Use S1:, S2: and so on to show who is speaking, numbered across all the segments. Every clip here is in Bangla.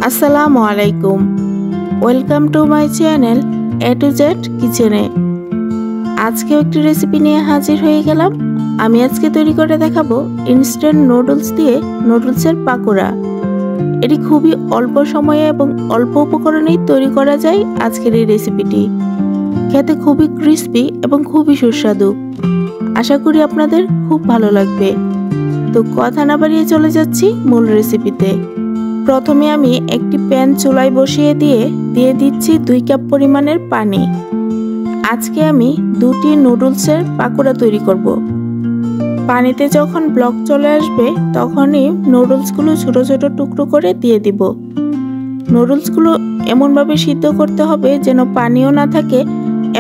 S1: আসসালামু আলাইকুম। Welcome to my channel A to Z কিচেনে। আজকে একটি রেসিপি নিয়ে হাজির হয়ে গেলাম। আমি আজকে তৈরি করে দেখাবো ইনস্ট্যান্ট নুডলস দিয়ে নুডলসের পাকোড়া। এটি খুবই অল্প সময়ে এবং অল্প উপকরণেই তৈরি করা যায় আজকের এই রেসিপিটি। খেতে খুবই ক্রিস্পি এবং খুবই সুস্বাদু। আশা করি আপনাদের খুব ভালো লাগবে। তো কথা না বাড়িয়ে চলে যাচ্ছি মূল রেসিপিতে। প্রথমে আমি একটি প্যান চুলায় বসিয়ে দিয়ে দিচ্ছি 2 কাপ পরিমাণের পানি। আজকে আমি 2টি নুডলসের পাকোড়া তৈরি করব। পানিতে যখন ব্লক চলে আসবে তখনই নুডলসগুলো ছোট ছোট টুকরো করে দিয়ে দিব। নুডলসগুলো এমনভাবে সিদ্ধ করতে হবে যেন পানিও না থাকে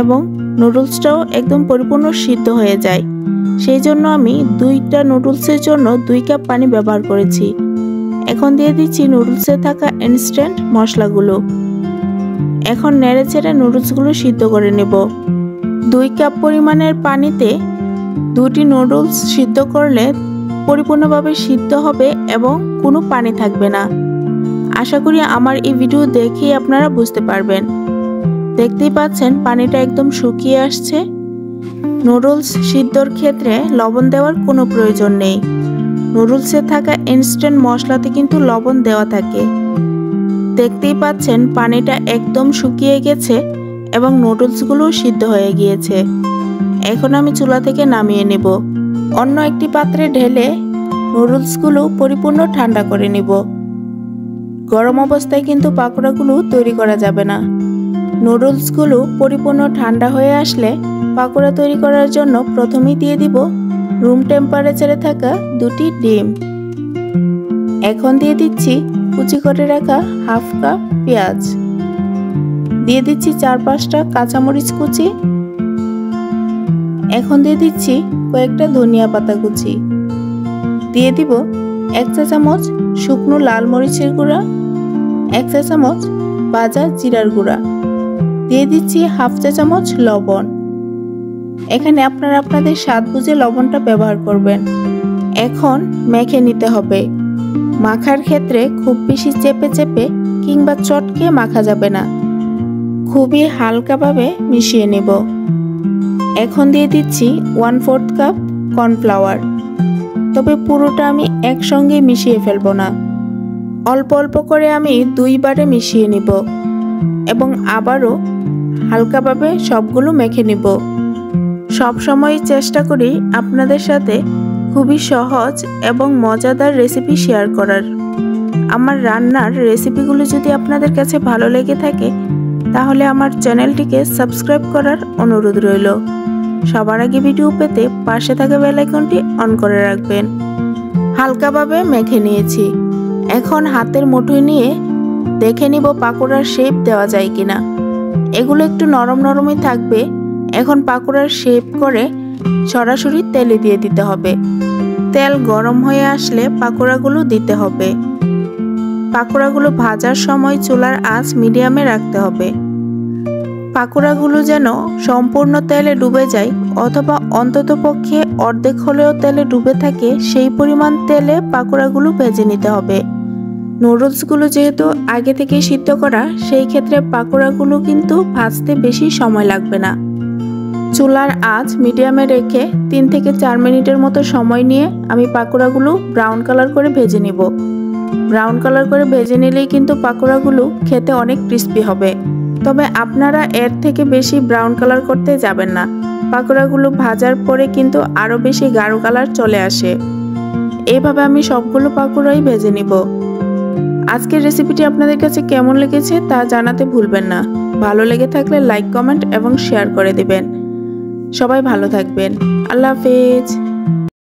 S1: এবং নুডলসটাও একদম পরিপূর্ণ সিদ্ধ হয়ে যায়। সেই জন্য আমি 2টা নুডলসের জন্য 2 কাপ পানি ব্যবহার করেছি। এখন দিয়ে দিচ্ছি নুডলসে থাকা ইনস্ট্যান্ট মশলাগুলো। এখন নেড়ে চেড়ে নুডলসগুলো সিদ্ধ করে নেব। 2 কাপ পরিমাণের পানিতে 2টি নুডলস সিদ্ধ করলে পরিপূর্ণভাবে সিদ্ধ হবে এবং কোনো পানি থাকবে না। আশা করি আমার এই ভিডিও দেখেই আপনারা বুঝতে পারবেন। দেখতেই পাচ্ছেন পানিটা একদম শুকিয়ে আসছে। নুডলস সিদ্ধর ক্ষেত্রে লবণ দেওয়ার কোনো প্রয়োজন নেই। নুডলসে থাকা ইনস্ট্যান্ট মশলাতে কিন্তু লবণ দেওয়া থাকে। দেখতেই পাচ্ছেন পানিটা একদম শুকিয়ে গেছে এবং নুডলসগুলো সিদ্ধ হয়ে গিয়েছে। এখন আমি চুলা থেকে নামিয়ে নেব। অন্য একটি পাত্রে ঢেলে নুডলসগুলো পরিপূর্ণ ঠান্ডা করে নেব। গরম অবস্থায় কিন্তু পাকোড়াগুলো তৈরি করা যাবে না। নুডলসগুলো পরিপূর্ণ ঠান্ডা হয়ে আসলে পাকোড়া তৈরি করার জন্য প্রথমেই দিয়ে দিব রুম টেম্পারেচারে থাকা 2টি ডিম। এখন দিয়ে দিচ্ছি কুচি করে রাখা হাফ কাপ পেঁয়াজ। দিয়ে দিচ্ছি 4-5টা কাঁচামরিচ কুচি। এখন দিয়ে দিচ্ছি কয়েকটা ধনিয়া পাতা কুচি। দিয়ে দিব 1 চা চামচ শুকনো লাল মরিচের গুঁড়া, 1 চা চামচ ভাজা জিরার গুঁড়া। দিয়ে দিচ্ছি হাফ চা চামচ লবণ। এখানে আপনারা আপনাদের স্বাদ বুঝে লবণটা ব্যবহার করবেন। এখন মেখে নিতে হবে। মাখার ক্ষেত্রে খুব বেশি চেপে চেপে কিংবা চটকে মাখা যাবে না, খুবই হালকাভাবে মিশিয়ে নেব। এখন দিয়ে দিচ্ছি 1/4 কাপ কর্নফ্লাওয়ার। তবে পুরোটা আমি একসঙ্গে মিশিয়ে ফেলবো না, অল্প অল্প করে আমি 2 বারে মিশিয়ে নিব এবং আবারও হালকাভাবে সবগুলো মেখে নিব। সবসময় চেষ্টা করি আপনাদের সাথে খুবই সহজ এবং মজাদার রেসিপি শেয়ার করার। আমার রান্নার রেসিপিগুলো যদি আপনাদের কাছে ভালো লেগে থাকে তাহলে আমার চ্যানেলটিকে সাবস্ক্রাইব করার অনুরোধ রইল। সবার আগে ভিডিও পেতে পাশে থাকা বেল আইকনটি অন করে রাখবেন। হালকাভাবে মেখে নিয়েছি। এখন হাতের মুঠোয় নিয়ে দেখে নিব পাকোড়ার শেপ দেওয়া যায় কিনা। এগুলো একটু নরম নরমই থাকবে। এখন পাকোড়ার শেপ করে সরাসরি তেলে দিয়ে দিতে হবে। তেল গরম হয়ে আসলে পাকোড়াগুলো দিতে হবে। পাকোড়াগুলো ভাজার সময় চুলার আঁচ মিডিয়ামে রাখতে হবে। পাকোড়াগুলো যেন সম্পূর্ণ তেলে ডুবে যায় অথবা অন্ততপক্ষে অর্ধেক হলেও তেলে ডুবে থাকে সেই পরিমাণ তেলে পাকোড়াগুলো ভেজে নিতে হবে। নুডলসগুলো যেহেতু আগে থেকে সিদ্ধ করা, সেই ক্ষেত্রে পাকোড়াগুলো কিন্তু ভাজতে বেশি সময় লাগবে না। চুলার আঁচ মিডিয়ামে রেখে 3 থেকে 4 মিনিটের মতো সময় নিয়ে আমি পাকোড়াগুলো ব্রাউন কালার করে ভেজে নিব। ব্রাউন কালার করে ভেজে নিলেই কিন্তু পাকোড়াগুলো খেতে অনেক ক্রিস্পি হবে। তবে আপনারা এর থেকে বেশি ব্রাউন কালার করতে যাবেন না। পাকোড়াগুলো ভাজার পরে কিন্তু আরও বেশি গাঢ় কালার চলে আসে। এইভাবে আমি সবগুলো পাকোড়াই ভেজে নিব। আজকের রেসিপিটি আপনাদের কাছে কেমন লেগেছে তা জানাতে ভুলবেন না। ভালো লেগে থাকলে লাইক, কমেন্ট এবং শেয়ার করে দিবেন। সবাই ভালো থাকবেন। আল্লাহ হাফেজ।